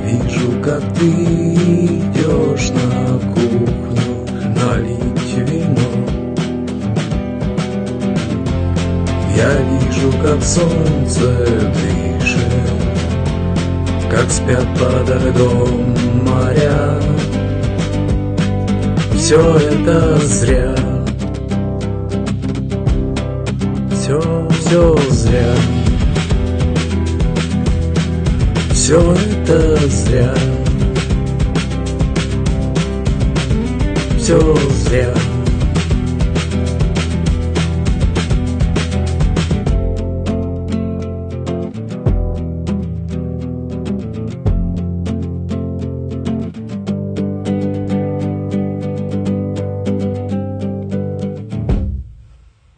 Вижу, как ты идешь на кухню налить вино. Я вижу, как солнце дышит, как спят подо льдом моря. Все это зря, все зря. Все это зря, все зря.